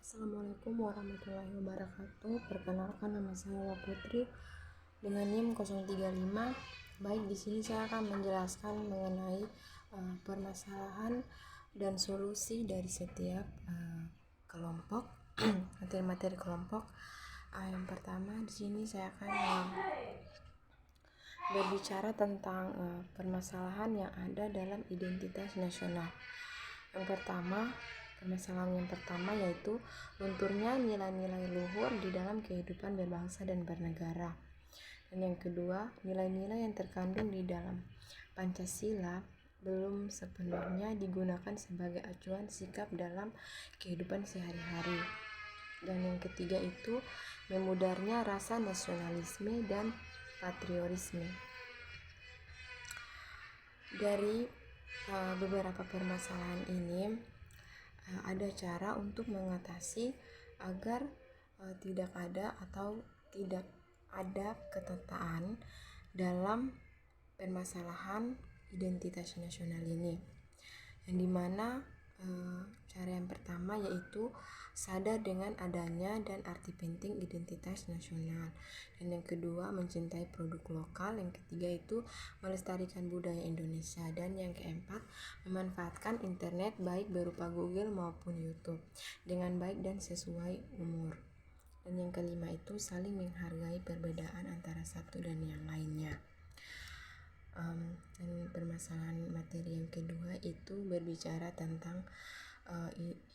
Assalamualaikum warahmatullahi wabarakatuh. Perkenalkan, nama saya Putri dengan NIM 035. Baik, di sini saya akan menjelaskan mengenai permasalahan dan solusi dari setiap kelompok, materi-materi kelompok. Yang pertama, di sini saya akan berbicara tentang permasalahan yang ada dalam identitas nasional. Permasalahan yang pertama yaitu lunturnya nilai-nilai luhur di dalam kehidupan berbangsa dan bernegara. Dan yang kedua, nilai-nilai yang terkandung di dalam Pancasila belum sepenuhnya digunakan sebagai acuan sikap dalam kehidupan sehari-hari. Dan yang ketiga itu memudarnya rasa nasionalisme dan patriotisme. Dari beberapa permasalahan ini ada cara untuk mengatasi agar tidak ada ketertaan dalam permasalahan identitas nasional ini, yang dimana cara yang pertama yaitu sadar dengan adanya dan arti penting identitas nasional, dan yang kedua mencintai produk lokal, yang ketiga itu melestarikan budaya Indonesia, dan yang keempat memanfaatkan internet baik berupa Google maupun YouTube dengan baik dan sesuai umur, dan yang kelima itu saling menghargai perbedaan antara satu dan yang lainnya. Dan permasalahan materi yang kedua itu berbicara tentang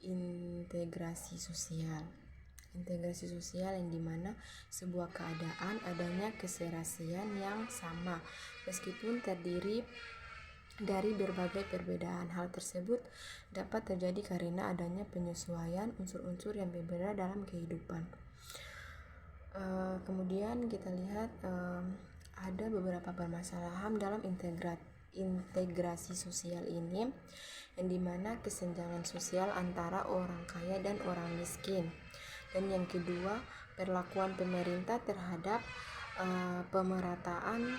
integrasi sosial yang dimana sebuah keadaan adanya keserasian yang sama meskipun terdiri dari berbagai perbedaan. Hal tersebut dapat terjadi karena adanya penyesuaian unsur-unsur yang berbeda dalam kehidupan. Kemudian kita lihat ada beberapa permasalahan dalam integrasi sosial ini, yang dimana kesenjangan sosial antara orang kaya dan orang miskin, dan yang kedua perlakuan pemerintah terhadap pemerataan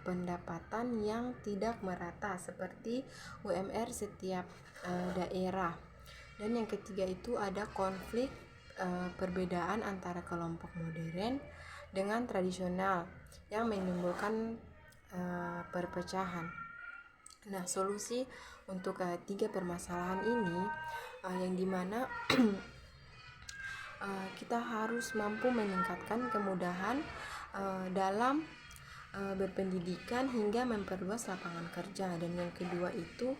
pendapatan yang tidak merata seperti UMR setiap daerah, dan yang ketiga itu ada konflik perbedaan antara kelompok modern dengan tradisional yang menimbulkan perpecahan. Nah, solusi untuk tiga permasalahan ini yang dimana kita harus mampu meningkatkan kemudahan dalam berpendidikan hingga memperluas lapangan kerja, dan yang kedua itu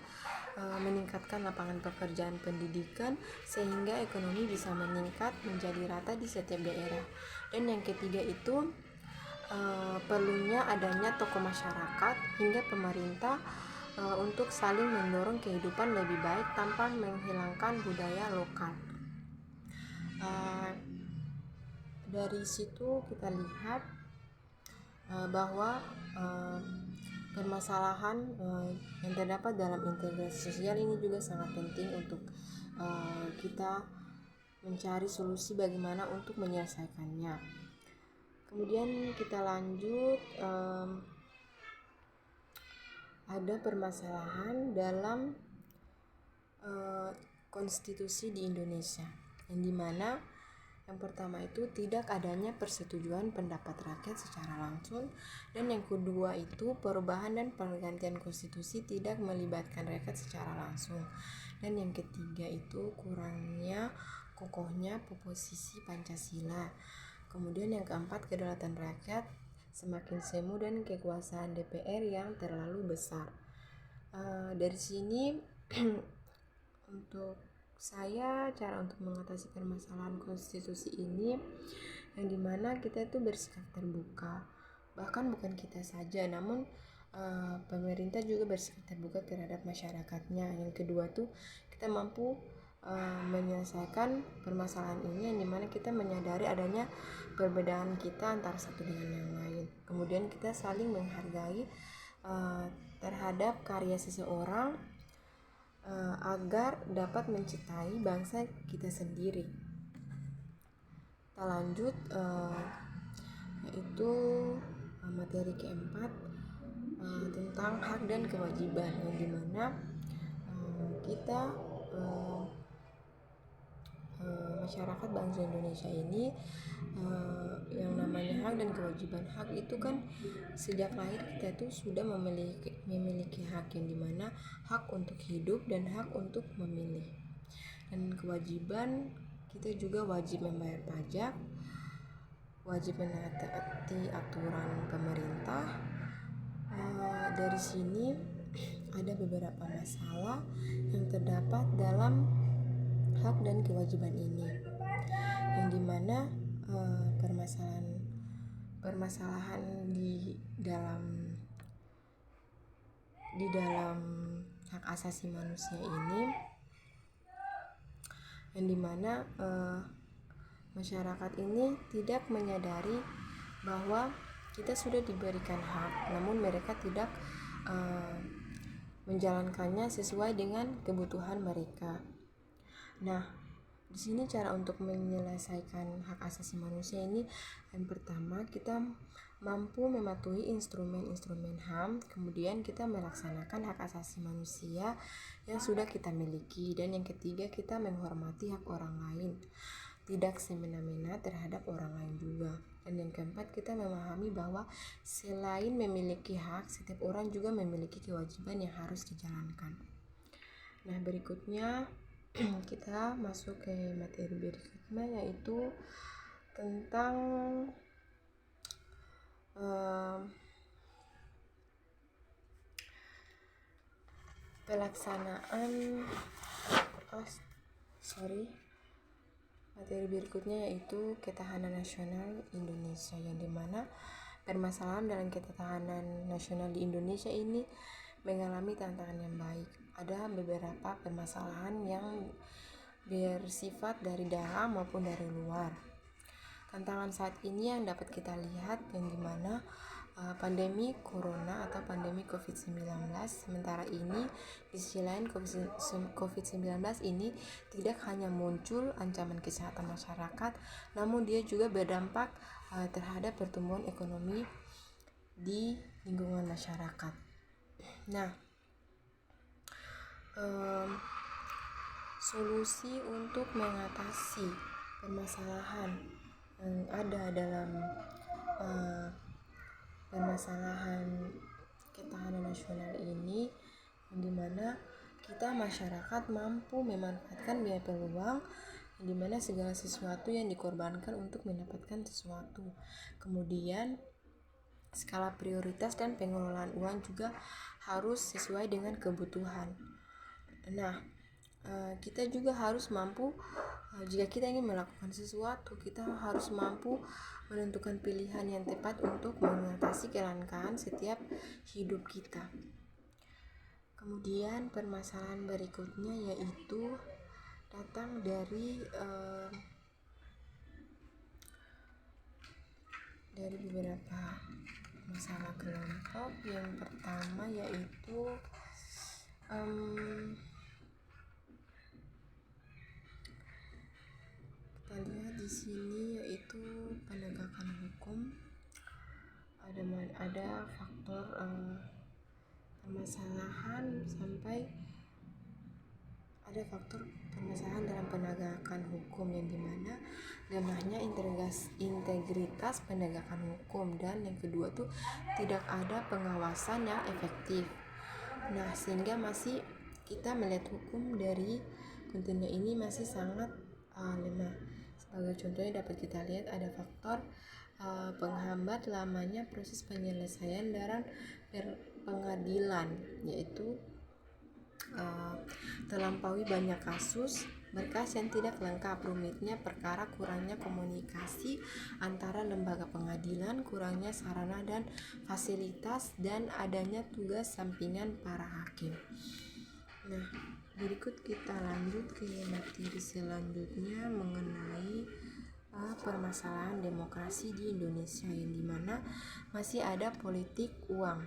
meningkatkan lapangan pekerjaan pendidikan sehingga ekonomi bisa meningkat menjadi rata di setiap daerah, dan yang ketiga itu perlunya adanya tokoh masyarakat hingga pemerintah untuk saling mendorong kehidupan lebih baik tanpa menghilangkan budaya lokal. Dari situ kita lihat bahwa permasalahan yang terdapat dalam integrasi sosial ini juga sangat penting untuk kita mencari solusi bagaimana untuk menyelesaikannya. Kemudian kita lanjut, ada permasalahan dalam konstitusi di Indonesia, yang dimana yang pertama itu tidak adanya persetujuan pendapat rakyat secara langsung, dan yang kedua itu perubahan dan pergantian konstitusi tidak melibatkan rakyat secara langsung, dan yang ketiga itu kurangnya kokohnya posisi Pancasila. Kemudian yang keempat, kedaulatan rakyat semakin semu dan kekuasaan DPR yang terlalu besar. Dari sini untuk saya cara untuk mengatasi permasalahan konstitusi ini, yang dimana kita itu bersikap terbuka, bahkan bukan kita saja namun pemerintah juga bersikap terbuka terhadap masyarakatnya. Yang kedua tuh kita mampu menyelesaikan permasalahan ini, yang dimana kita menyadari adanya perbedaan kita antara satu dengan yang lain. Kemudian kita saling menghargai terhadap karya seseorang agar dapat mencintai bangsa kita sendiri. Kita lanjut yaitu materi keempat tentang hak dan kewajiban, yang dimana kita masyarakat bangsa Indonesia ini yang namanya hak dan kewajiban. Hak itu kan sejak lahir kita itu sudah memiliki hak, yang dimana hak untuk hidup dan hak untuk memilih. Dan kewajiban, kita juga wajib membayar pajak, wajib menaati aturan pemerintah. Dari sini ada beberapa masalah yang terdapat dalam hak dan kewajiban ini, yang dimana permasalahan di dalam hak asasi manusia ini, yang dimana masyarakat ini tidak menyadari bahwa kita sudah diberikan hak, namun mereka tidak menjalankannya sesuai dengan kebutuhan mereka. Nah, di sini cara untuk menyelesaikan hak asasi manusia ini, yang pertama kita mampu mematuhi instrumen-instrumen HAM, kemudian kita melaksanakan hak asasi manusia yang sudah kita miliki, dan yang ketiga kita menghormati hak orang lain, tidak semena-mena terhadap orang lain juga. Dan yang keempat, kita memahami bahwa selain memiliki hak, setiap orang juga memiliki kewajiban yang harus dijalankan. Nah, berikutnya kita masuk ke materi berikutnya, yaitu tentang pelaksanaan materi berikutnya yaitu ketahanan nasional Indonesia, yang dimana permasalahan dalam ketahanan nasional di Indonesia ini mengalami tantangan yang baik. Ada beberapa permasalahan yang bersifat dari dalam maupun dari luar. Tantangan saat ini yang dapat kita lihat, yang dimana pandemi corona atau pandemi COVID-19. Sementara ini, di sisi lain COVID-19 ini tidak hanya muncul ancaman kesehatan masyarakat, namun dia juga berdampak terhadap pertumbuhan ekonomi di lingkungan masyarakat. Nah, solusi untuk mengatasi permasalahan yang ada dalam permasalahan ketahanan nasional ini, yang dimana kita masyarakat mampu memanfaatkan banyak peluang, yang dimana segala sesuatu yang dikorbankan untuk mendapatkan sesuatu. Kemudian skala prioritas dan pengelolaan uang juga harus sesuai dengan kebutuhan. Nah, kita juga harus mampu, jika kita ingin melakukan sesuatu, kita harus mampu menentukan pilihan yang tepat untuk mengatasi kelangkaan setiap hidup kita. Kemudian permasalahan berikutnya yaitu datang dari beberapa masalah kelompok. Yang pertama yaitu kita lihat di sini yaitu penegakan hukum. Ada faktor permasalahan dalam penegakan hukum, yang dimana lemahnya integritas penegakan hukum, dan yang kedua tuh tidak ada pengawasan yang efektif. Nah, sehingga masih kita melihat hukum dari kontennya ini masih sangat lemah. Sebagai contohnya dapat kita lihat ada faktor penghambat lamanya proses penyelesaian dalam pengadilan, yaitu terlampaui banyak kasus, berkas yang tidak lengkap, rumitnya perkara, kurangnya komunikasi antara lembaga pengadilan, kurangnya sarana dan fasilitas, dan adanya tugas sampingan para hakim. Nah, berikut kita lanjut ke materi selanjutnya mengenai permasalahan demokrasi di Indonesia, yang dimana masih ada politik uang.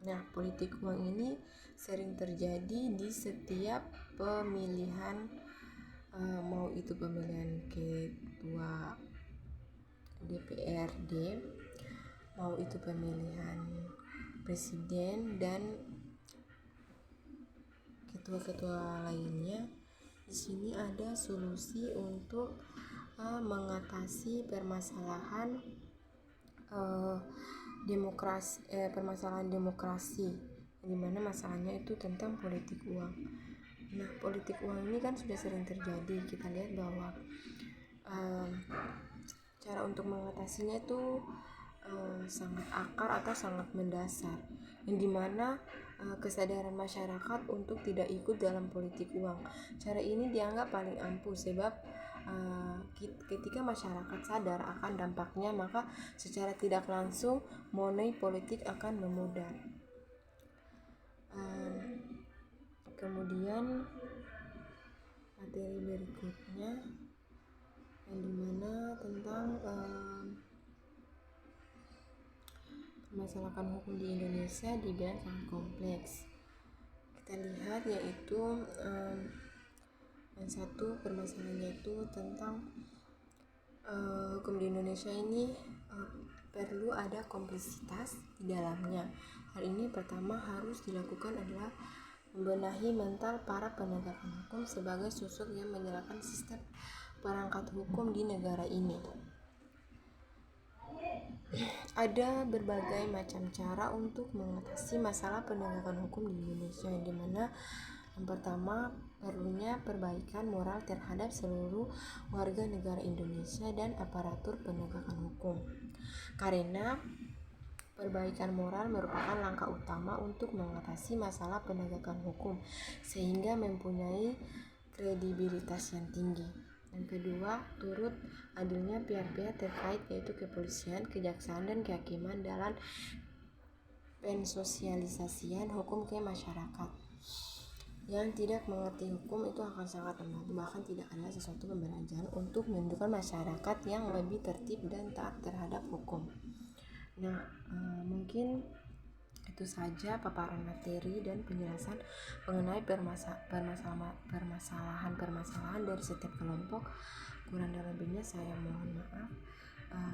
Nah, politik uang ini sering terjadi di setiap pemilihan, mau itu pemilihan ketua DPRD, mau itu pemilihan presiden dan ketua-ketua lainnya, Di sini ada solusi untuk mengatasi permasalahan permasalahan demokrasi, di mana masalahnya itu tentang politik uang. Nah, politik uang ini kan sudah sering terjadi. Kita lihat bahwa cara untuk mengatasinya itu sangat akar atau sangat mendasar, yang dimana kesadaran masyarakat untuk tidak ikut dalam politik uang. Cara ini dianggap paling ampuh sebab ketika masyarakat sadar akan dampaknya, maka secara tidak langsung money politik akan memudar. Kemudian materi berikutnya yang dimana tentang permasalahan hukum di Indonesia dibilang sangat kompleks. Kita lihat yaitu yang satu permasalahannya itu tentang hukum di Indonesia ini perlu ada kompleksitas di dalamnya. Hal ini pertama harus dilakukan adalah membenahi mental para penegakan hukum sebagai sosok yang menjalankan sistem perangkat hukum di negara ini. Ada berbagai macam cara untuk mengatasi masalah penegakan hukum di Indonesia, yang dimana yang pertama perlunya perbaikan moral terhadap seluruh warga negara Indonesia dan aparatur penegakan hukum. Karena perbaikan moral merupakan langkah utama untuk mengatasi masalah penegakan hukum sehingga mempunyai kredibilitas yang tinggi. Yang kedua, turut adilnya pihak-pihak terkait yaitu kepolisian, kejaksaan, dan kehakiman dalam pensosialisasian hukum ke masyarakat. Yang tidak mengerti hukum itu akan sangat membantu, bahkan tidak ada sesuatu pembelajaran untuk menunjukkan masyarakat yang lebih tertib dan taat terhadap hukum. Nah, mungkin itu saja paparan materi dan penjelasan mengenai permasalahan dari setiap kelompok. Kurang dan lebihnya saya mohon maaf.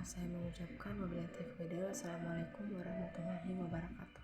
Saya mengucapkan wabillahi taufiq wal hidayah. Wassalamualaikum warahmatullahi wabarakatuh.